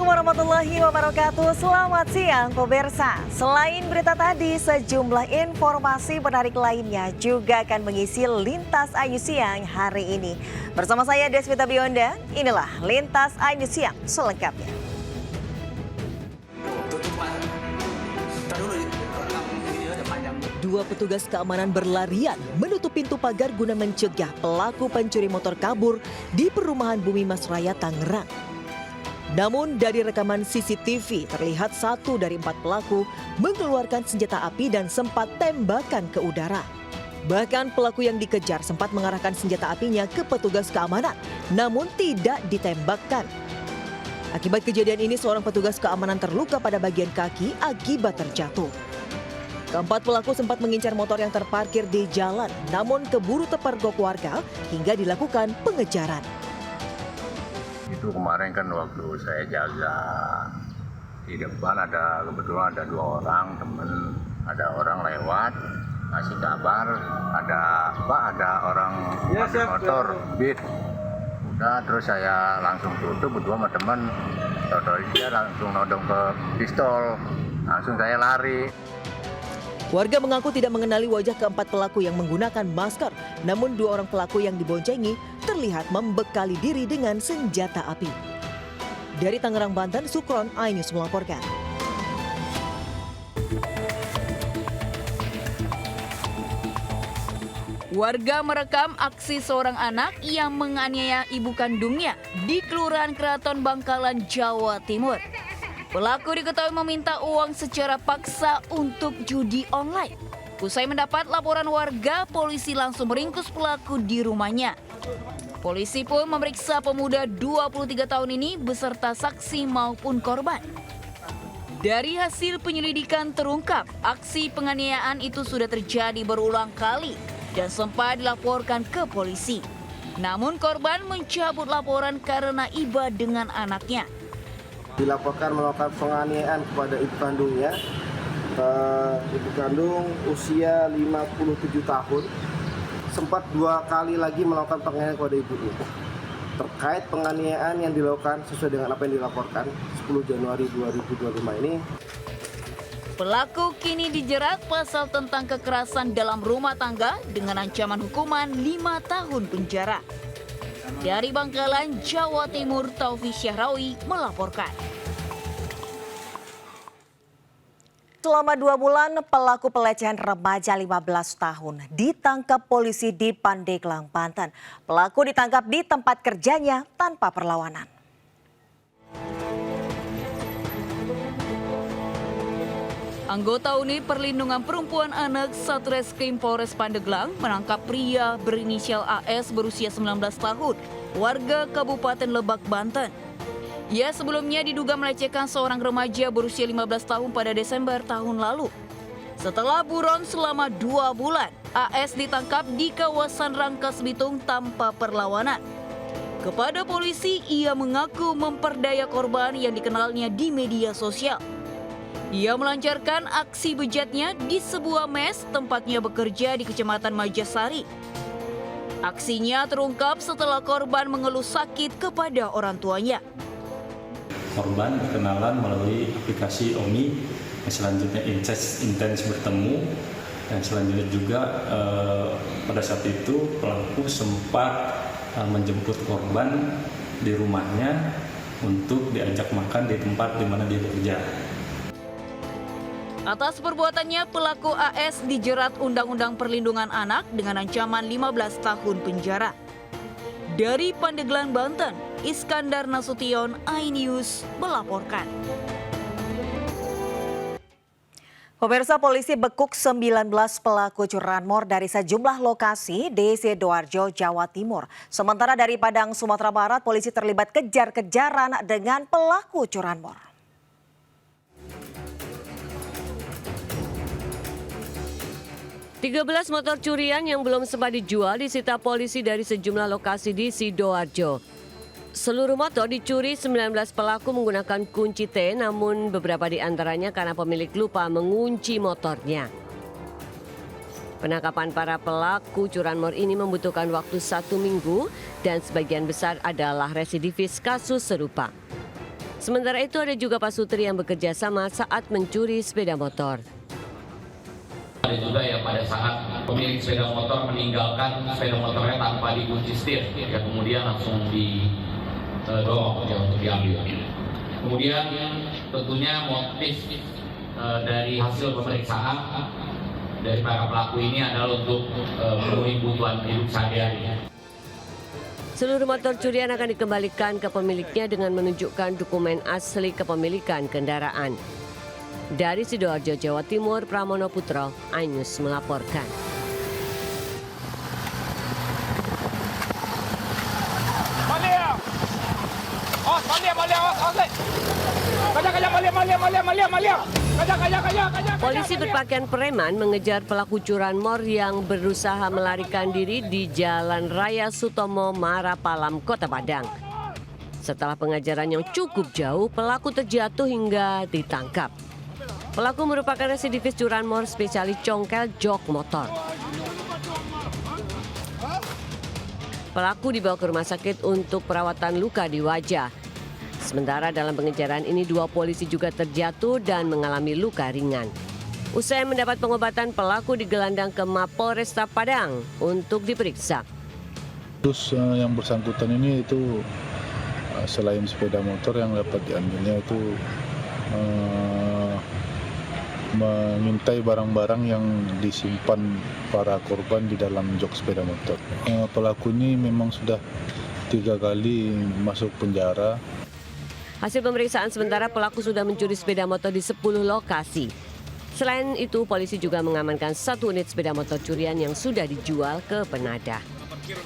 Assalamualaikum warahmatullahi wabarakatuh. Selamat siang pemirsa. Selain berita tadi, sejumlah informasi menarik lainnya juga akan mengisi Lintas Ayu Siang hari ini. Bersama saya Deswita Bionda, inilah Lintas Ayu Siang selengkapnya. Dua petugas keamanan berlarian menutup pintu pagar guna mencegah pelaku pencuri motor kabur di perumahan Bumi Mas Raya, Tangerang. Namun dari rekaman CCTV terlihat satu dari empat pelaku mengeluarkan senjata api dan sempat tembakan ke udara. Bahkan pelaku yang dikejar sempat mengarahkan senjata apinya ke petugas keamanan, namun tidak ditembakkan. Akibat kejadian ini seorang petugas keamanan terluka pada bagian kaki akibat terjatuh. Keempat pelaku sempat mengincar motor yang terparkir di jalan, namun keburu terpergok warga hingga dilakukan pengejaran. Itu kemarin kan waktu saya jaga di depan kebetulan ada dua orang temen, ada orang lewat kasih kabar ada orang pakai motor beat. Udah terus saya langsung tutup berdua sama temen, dia langsung nodong ke pistol, langsung saya lari. Warga mengaku tidak mengenali wajah keempat pelaku yang menggunakan masker, namun dua orang pelaku yang diboncengi terlihat membekali diri dengan senjata api. Dari Tangerang, Banten, Sukron, iNews melaporkan. Warga merekam aksi seorang anak yang menganiaya ibu kandungnya di Kelurahan Keraton Bangkalan, Jawa Timur. Pelaku diketahui meminta uang secara paksa untuk judi online. Usai mendapat laporan warga, polisi langsung meringkus pelaku di rumahnya. Polisi pun memeriksa pemuda 23 tahun ini beserta saksi maupun korban. Dari hasil penyelidikan terungkap, aksi penganiayaan itu sudah terjadi berulang kali dan sempat dilaporkan ke polisi. Namun korban mencabut laporan karena iba dengan anaknya. Dilaporkan melakukan penganiayaan kepada ibu kandungnya. Ibu kandung usia 57 tahun, sempat dua kali lagi melakukan penganiayaan kepada ibunya. Terkait penganiayaan yang dilakukan sesuai dengan apa yang dilaporkan 10 Januari 2025 ini. Pelaku kini dijerat pasal tentang kekerasan dalam rumah tangga dengan ancaman hukuman 5 tahun penjara. Dari Bangkalan, Jawa Timur, Taufik Syahrawi melaporkan. Selama 2 bulan, pelaku pelecehan remaja 15 tahun ditangkap polisi di Pandeglang, Banten. Pelaku ditangkap di tempat kerjanya tanpa perlawanan. Anggota Unit Perlindungan Perempuan Anak Satreskrim Polres Pandeglang menangkap pria berinisial AS berusia 19 tahun, warga Kabupaten Lebak, Banten. Ia sebelumnya diduga melecehkan seorang remaja berusia 15 tahun pada Desember tahun lalu. Setelah buron selama 2 bulan, AS ditangkap di kawasan Rangkas Bitung tanpa perlawanan. Kepada polisi, ia mengaku memperdaya korban yang dikenalnya di media sosial. Ia melancarkan aksi bejatnya di sebuah mes tempatnya bekerja di Kecamatan Majasari. Aksinya terungkap setelah korban mengeluh sakit kepada orang tuanya. Korban berkenalan melalui aplikasi Omi, yang selanjutnya intens bertemu, dan selanjutnya juga pada saat itu pelaku sempat menjemput korban di rumahnya untuk diajak makan di tempat di mana dia bekerja. Atas perbuatannya, pelaku AS dijerat Undang-Undang Perlindungan Anak dengan ancaman 15 tahun penjara. Dari Pandeglang, Banten, Iskandar Nasution, iNews melaporkan. Pemirsa, polisi bekuk 19 pelaku curanmor dari sejumlah lokasi di Sidoarjo, Jawa Timur. Sementara dari Padang, Sumatera Barat, polisi terlibat kejar-kejaran dengan pelaku curanmor. 13 motor curian yang belum sempat dijual disita polisi dari sejumlah lokasi di Sidoarjo. Seluruh motor dicuri 19 pelaku menggunakan kunci T, namun beberapa di antaranya karena pemilik lupa mengunci motornya. Penangkapan para pelaku curanmor ini membutuhkan waktu 1 minggu dan sebagian besar adalah residivis kasus serupa. Sementara itu ada juga pasutri yang bekerja sama saat mencuri sepeda motor. Ada juga yang pada saat pemilik sepeda motor meninggalkan sepeda motornya tanpa dikunci setir, ya kemudian langsung didorong ya untuk diambil. Kemudian tentunya motif dari hasil pemeriksaan dari para pelaku ini adalah untuk memenuhi kebutuhan hidup sehari-hari. Seluruh motor curian akan dikembalikan ke pemiliknya dengan menunjukkan dokumen asli kepemilikan kendaraan. Dari Sidoarjo, Jawa Timur, Pramono Putro, iNews melaporkan. Polisi berpakaian preman mengejar pelaku curanmor yang berusaha melarikan diri di Jalan Raya Sutomo, Marapalam, Kota Padang. Setelah pengajaran yang cukup jauh, pelaku terjatuh hingga ditangkap. Pelaku merupakan residivis curanmor spesialis congkel jok motor. Pelaku dibawa ke rumah sakit untuk perawatan luka di wajah. Sementara dalam pengejaran ini 2 polisi juga terjatuh dan mengalami luka ringan. Usai mendapat pengobatan, pelaku digelandang ke Mapolresta Padang untuk diperiksa. Terus yang bersangkutan ini itu selain sepeda motor yang dapat diambilnya itu mengintai barang-barang yang disimpan para korban di dalam jok sepeda motor. Pelaku ini memang sudah 3 kali masuk penjara. Hasil pemeriksaan sementara pelaku sudah mencuri sepeda motor di 10 lokasi. Selain itu, polisi juga mengamankan 1 unit sepeda motor curian yang sudah dijual ke penadah.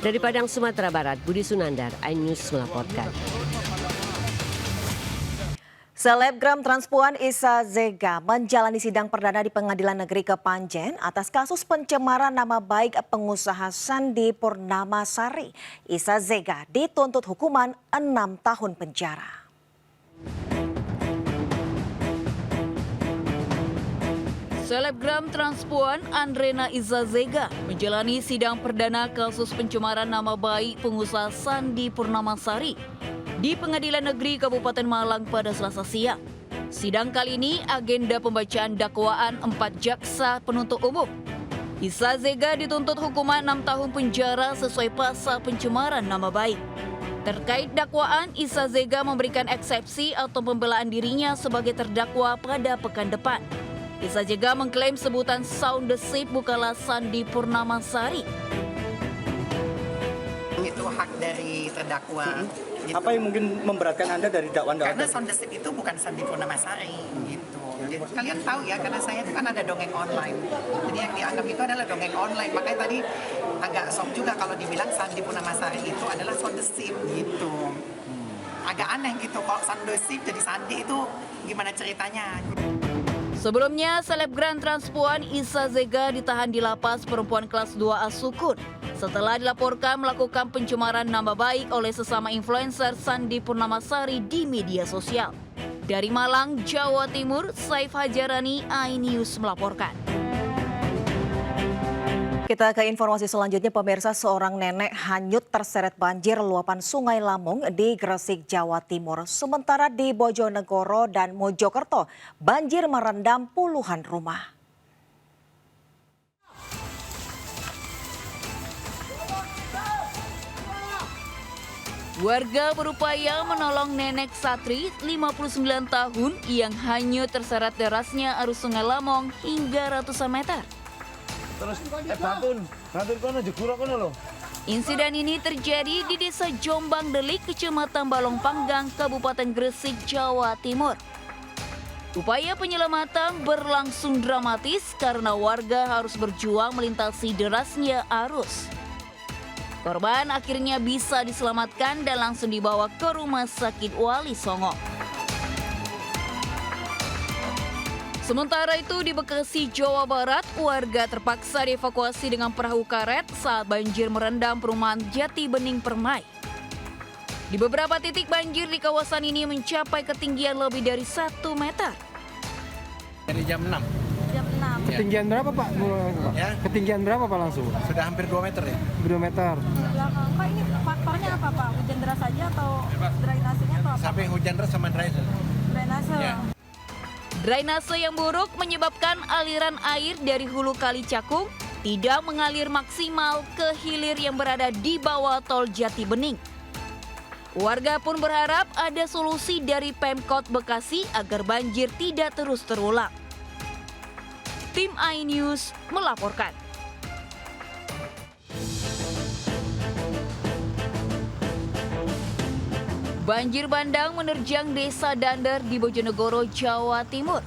Dari Padang, Sumatera Barat, Budi Sunandar, iNews melaporkan. Selebgram transpuan Isa Zega menjalani sidang perdana di Pengadilan Negeri Kepanjen atas kasus pencemaran nama baik pengusaha Sandi Purnamasari. Isa Zega dituntut hukuman 6 tahun penjara. Selebgram transpuan Andrena Iza Zega menjalani sidang perdana kasus pencemaran nama baik pengusaha Sandi Purnamasari di Pengadilan Negeri Kabupaten Malang pada Selasa siang. Sidang kali ini agenda pembacaan dakwaan 4 jaksa penuntut umum. Iza Zega dituntut hukuman 6 tahun penjara sesuai pasal pencemaran nama baik. Terkait dakwaan, Iza Zega memberikan eksepsi atau pembelaan dirinya sebagai terdakwa pada pekan depan. Iza Zega mengklaim sebutan Sound the Ship bukanlah Sandi Purnamasari. Itu hak dari terdakwa. Gitu. Apa yang mungkin memberatkan Anda dari dakwaan? Karena Sound the Ship itu bukan Sandi Purnamasari. Gitu. Jadi, kalian tahu ya, karena saya itu kan ada dongeng online. Jadi yang dianggap itu adalah dongeng online. Makanya tadi agak shock juga kalau dibilang Sandi Purnamasari itu adalah Sound the Ship. Gitu. Agak aneh gitu, kalau Sound the Ship jadi Sandi itu gimana ceritanya? Sebelumnya, selebgram transpuan Iza Zega ditahan di lapas perempuan kelas 2A Sukun setelah dilaporkan melakukan pencemaran nama baik oleh sesama influencer Sandi Purnamasari di media sosial. Dari Malang, Jawa Timur, Saif Hajarani, iNews melaporkan. Kita ke informasi selanjutnya, pemirsa. Seorang nenek hanyut terseret banjir luapan Sungai Lamong di Gresik, Jawa Timur. Sementara di Bojonegoro dan Mojokerto, banjir merendam puluhan rumah. Warga berupaya menolong nenek Satri, 59 tahun, yang hanyut terseret derasnya arus Sungai Lamong hingga ratusan meter. Terus bantun kono jebur kono lho. Insiden ini terjadi di Desa Jombang Delik, Kecamatan Balong Panggang, Kabupaten Gresik, Jawa Timur. Upaya penyelamatan berlangsung dramatis karena warga harus berjuang melintasi derasnya arus. Korban akhirnya bisa diselamatkan dan langsung dibawa ke Rumah Sakit Wali Songo. Sementara itu di Bekasi, Jawa Barat, warga terpaksa dievakuasi dengan perahu karet saat banjir merendam perumahan Jati Bening Permai. Di beberapa titik banjir di kawasan ini mencapai ketinggian lebih dari 1 meter. Dari jam 6. Jam 6. Ketinggian berapa Pak? Ya. Ketinggian berapa Pak langsung? Sudah hampir 2 meter ya. 2 meter. Belakang. Pak, ini faktornya Penyebabnya apa Pak? Hujan deras saja atau drainasenya atau apa? Sampai hujan deras sama drainase. Drainase. Ya. Drainase yang buruk menyebabkan aliran air dari hulu Kali Cakung tidak mengalir maksimal ke hilir yang berada di bawah tol Jati Bening. Warga pun berharap ada solusi dari Pemkot Bekasi agar banjir tidak terus terulang. Tim iNews melaporkan. Banjir bandang menerjang Desa Dander di Bojonegoro, Jawa Timur.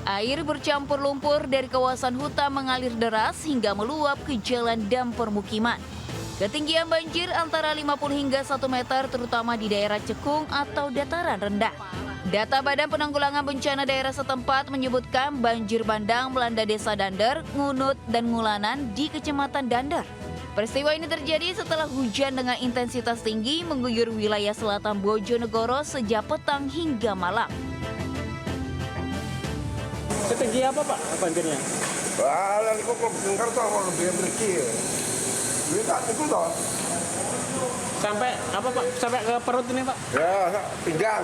Air bercampur lumpur dari kawasan hutan mengalir deras hingga meluap ke jalan dan permukiman. Ketinggian banjir antara 50 hingga 1 meter terutama di daerah Cekung atau dataran rendah. Data Badan Penanggulangan Bencana Daerah setempat menyebutkan banjir bandang melanda Desa Dander, Ngunut, dan Ngulanan di Kecamatan Dander. Peristiwa ini terjadi setelah hujan dengan intensitas tinggi mengguyur wilayah selatan Bojonegoro sejak petang hingga malam. Setinggi apa Pak banjirnya? Lalu kok dengar tuh kalau dia berkir. Bisa itu toh. Sampai apa Pak? Sampai ke perut ini Pak? Ya, pinggang.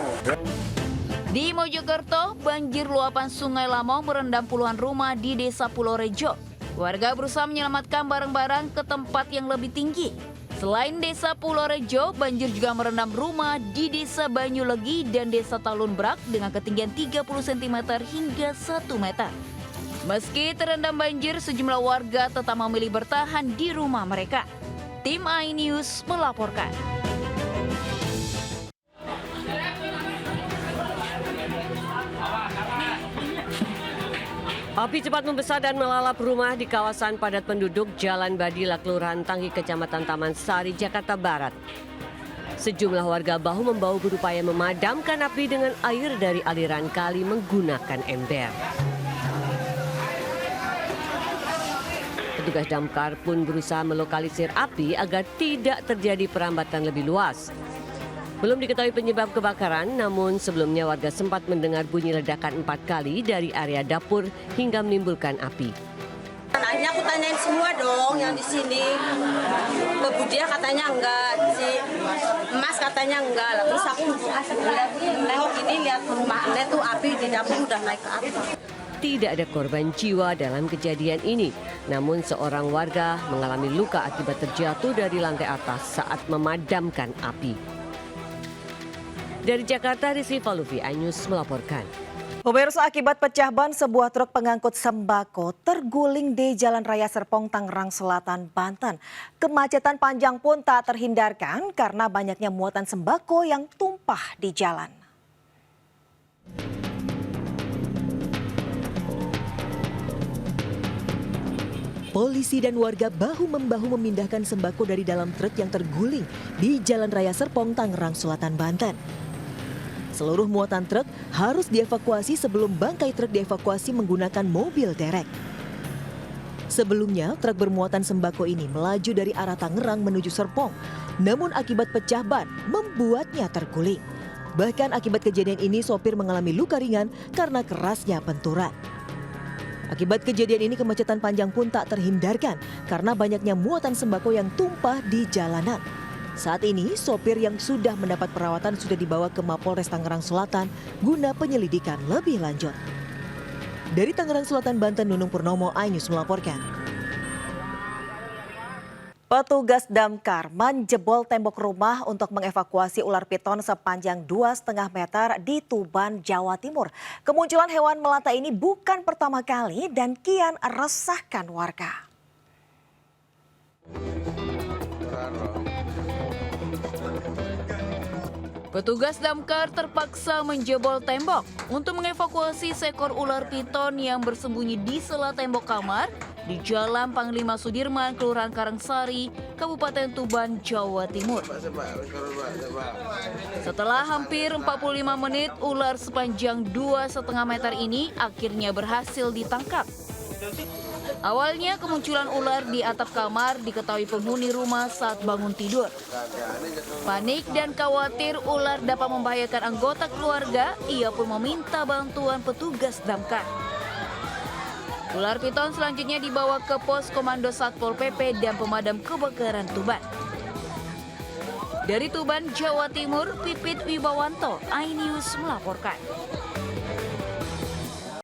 Di Mojokerto, banjir luapan Sungai Lamong merendam puluhan rumah di Desa Pulau Rejo. Warga berusaha menyelamatkan barang-barang ke tempat yang lebih tinggi. Selain Desa Pulau Rejo, banjir juga merendam rumah di Desa Banyulegi dan Desa Talun Brak dengan ketinggian 30 cm hingga 1 meter. Meski terendam banjir, sejumlah warga tetap memilih bertahan di rumah mereka. Tim iNews melaporkan. Api cepat membesar dan melalap rumah di kawasan padat penduduk Jalan Badila, Kelurahan Tanggi, Kecamatan Taman Sari, Jakarta Barat. Sejumlah warga bahu-membahu berupaya memadamkan api dengan air dari aliran kali menggunakan ember. Petugas damkar pun berusaha melokalisir api agar tidak terjadi perambatan lebih luas. Belum diketahui penyebab kebakaran, namun sebelumnya warga sempat mendengar bunyi ledakan 4 kali dari area dapur hingga menimbulkan api. Akhirnya aku tanyain semua dong yang di sini. Ke Budia katanya enggak, si Mas katanya enggak. Lah terus aku nengok ini lihat rumahnya tuh api di dapur udah naik ke atas. Tidak ada korban jiwa dalam kejadian ini, namun seorang warga mengalami luka akibat terjatuh dari lantai atas saat memadamkan api. Dari Jakarta, Rizky Faluvi, iNews melaporkan. Pemirsa, akibat pecah ban sebuah truk pengangkut sembako terguling di Jalan Raya Serpong, Tangerang Selatan, Banten. Kemacetan panjang pun tak terhindarkan karena banyaknya muatan sembako yang tumpah di jalan. Polisi dan warga bahu-membahu memindahkan sembako dari dalam truk yang terguling di Jalan Raya Serpong, Tangerang Selatan, Banten. Seluruh muatan truk harus dievakuasi sebelum bangkai truk dievakuasi menggunakan mobil derek. Sebelumnya, truk bermuatan sembako ini melaju dari arah Tangerang menuju Serpong. Namun akibat pecah ban, membuatnya terguling. Bahkan akibat kejadian ini, sopir mengalami luka ringan karena kerasnya benturan. Akibat kejadian ini, kemacetan panjang pun tak terhindarkan karena banyaknya muatan sembako yang tumpah di jalanan. Saat ini, sopir yang sudah mendapat perawatan sudah dibawa ke Mapolres Tangerang Selatan guna penyelidikan lebih lanjut. Dari Tangerang Selatan, Banten, Nunung Purnomo, iNews melaporkan. Petugas damkar menjebol tembok rumah untuk mengevakuasi ular piton sepanjang 2,5 meter di Tuban, Jawa Timur. Kemunculan hewan melata ini bukan pertama kali dan kian resahkan warga. Petugas damkar terpaksa menjebol tembok untuk mengevakuasi seekor ular piton yang bersembunyi di sela tembok kamar di Jalan Panglima Sudirman, Kelurahan Karangsari, Kabupaten Tuban, Jawa Timur. Setelah hampir 45 menit, ular sepanjang 2,5 meter ini akhirnya berhasil ditangkap. Awalnya kemunculan ular di atap kamar diketahui penghuni rumah saat bangun tidur. Panik dan khawatir ular dapat membahayakan anggota keluarga, ia pun meminta bantuan petugas damkar. Ular piton selanjutnya dibawa ke pos komando Satpol PP dan pemadam kebakaran Tuban. Dari Tuban, Jawa Timur, Pipit Wibawanto, iNews melaporkan.